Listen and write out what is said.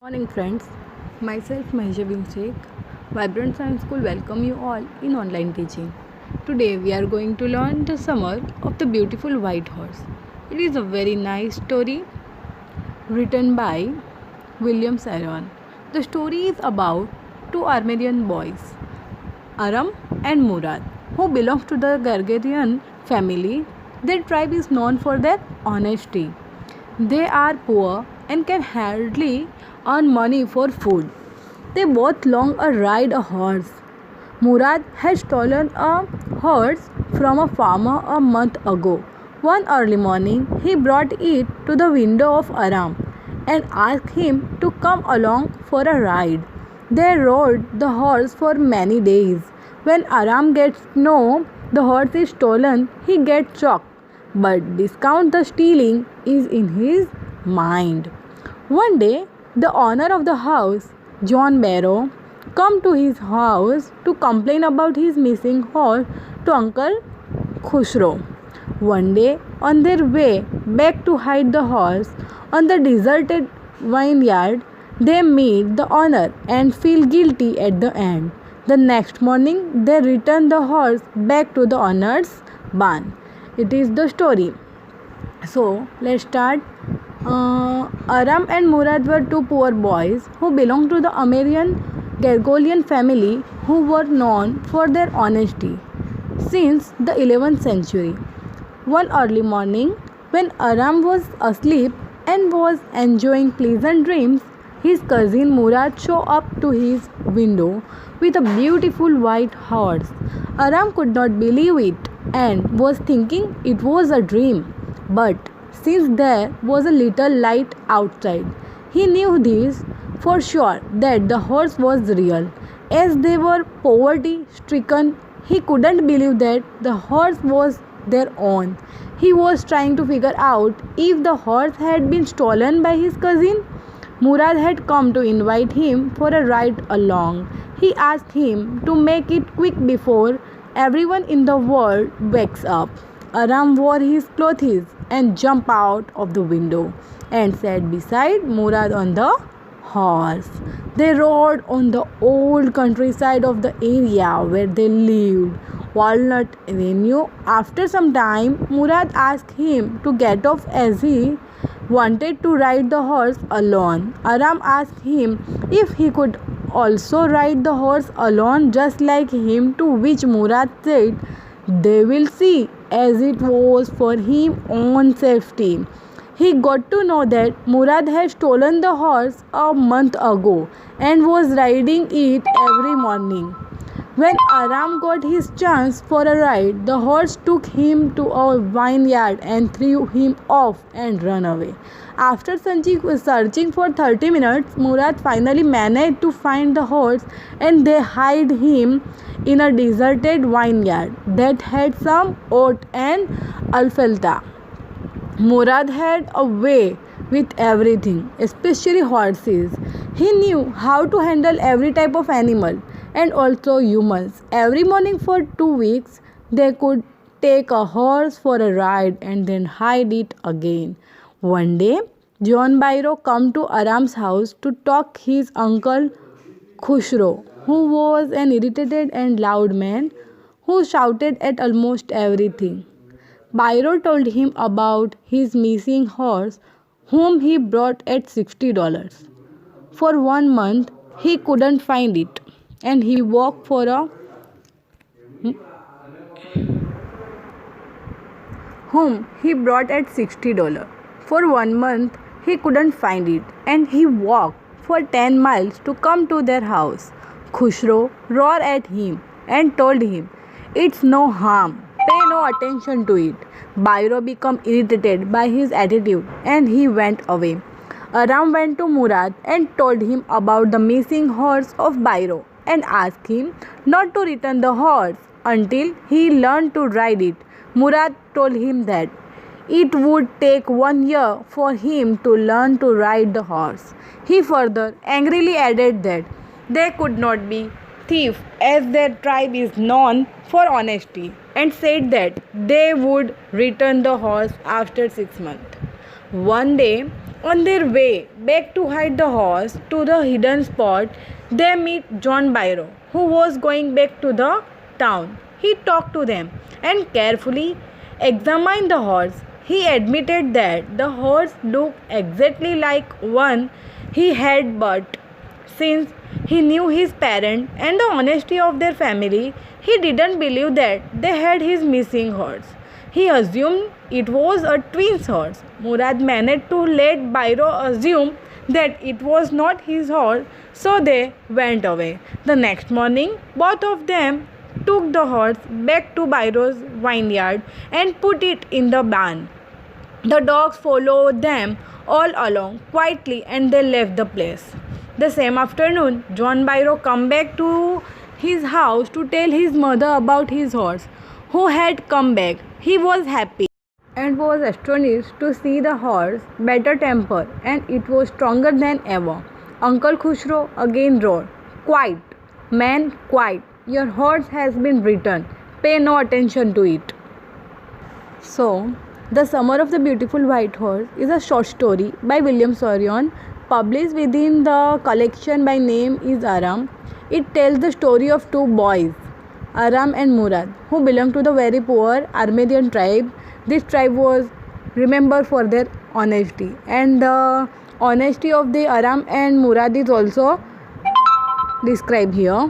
Morning friends, myself Mahjabin Sheikh, Vibrant Science School welcome you all in online teaching. Today we are going to learn the summer of the beautiful white horse. It is a very nice story written by William Saron. The story is about two Armenian boys, Aram and Murad, who belong to the Gargarian family. Their tribe is known for their honesty. They are poor and can hardly earn money for food. They both long to ride a horse. Murad had stolen a horse from a farmer a month ago. One early morning, he brought it to the window of Aram and asked him to come along for a ride. They rode the horse for many days. When Aram gets to know the horse is stolen, he gets shocked, but discount the stealing is in his mind. One day, the owner of the house, John Barrow, come to his house to complain about his missing horse to Uncle Khushro. One day, on their way back to hide the horse on the deserted vineyard, they meet the owner and feel guilty at the end. The next morning, they return the horse back to the owner's barn. It is the story. So, let's start. Aram and Murad were two poor boys who belonged to the Armenian Gregorian family who were known for their honesty since the 11th century. One early morning, when Aram was asleep and was enjoying pleasant dreams, his cousin Murad showed up to his window with a beautiful white horse. Aram could not believe it and was thinking it was a dream. But since there was a little light outside, he knew this for sure that the horse was real. As they were poverty stricken, he couldn't believe that the horse was their own. He was trying to figure out if the horse had been stolen by his cousin. Murad had come to invite him for a ride along. He asked him to make it quick before everyone in the world wakes up. Aram wore his clothes and jumped out of the window and sat beside Murad on the horse. They rode on the old countryside of the area where they lived, Walnut Avenue. After some time, Murad asked him to get off as he wanted to ride the horse alone. Aram asked him if he could also ride the horse alone just like him, to which Murad said they will see, as it was for his own safety. He got to know that Murad had stolen the horse a month ago and was riding it every morning. When Aram got his chance for a ride, the horse took him to a vineyard and threw him off and ran away. After searching for 30 minutes, Murad finally managed to find the horse and they hid him in a deserted vineyard that had some oat and alfalfa. Murad had a way with everything, especially horses. He knew how to handle every type of animal and also humans. Every morning for 2 weeks, they could take a horse for a ride and then hide it again. One day, John Byro come to Aram's house to talk his uncle Khushro, who was an irritated and loud man who shouted at almost everything. Byro told him about his missing horse, whom he brought at $60. For 1 month, he couldn't find it, and he walked for a whom he brought at $60. For 1 month, he couldn't find it, and he walked for 10 miles to come to their house. Khushro roared at him and told him, "It's no harm. Pay no attention to it." Byro became irritated by his attitude and he went away. Aram went to Murad and told him about the missing horse of Byro and asked him not to return the horse until he learned to ride it. Murad told him that it would take 1 year for him to learn to ride the horse. He further angrily added that they could not be thieves as their tribe is known for honesty, and said that they would return the horse after 6 months. One day, On their way back to hide the horse to the hidden spot, they meet John Byro, who was going back to the town. He talked to them and carefully examined the horse. He admitted that the horse looked exactly like one he had bought. Since he knew his parents and the honesty of their family, he didn't believe that they had his missing horse. He assumed it was a twins horse. Murad managed to let Byro assume that it was not his horse, so they went away. The next morning, both of them took the horse back to Byro's vineyard and put it in the barn. The dogs followed them all along quietly and they left the place. The same afternoon, John Byro came back to his house to tell his mother about his horse, who had come back. He was happy and was astonished to see the horse better tempered and it was stronger than ever. Uncle Khushro again roared, "Quiet, man, quiet. Your horse has been returned. Pay no attention to it." So, The Summer of the Beautiful White Horse is a short story by William Sorion, published within the collection by name is Aram. It tells the story of two boys, Aram and Murad, who belong to the very poor Armenian tribe. This tribe was remembered for their honesty, and the honesty of the Aram and Murad is also described here.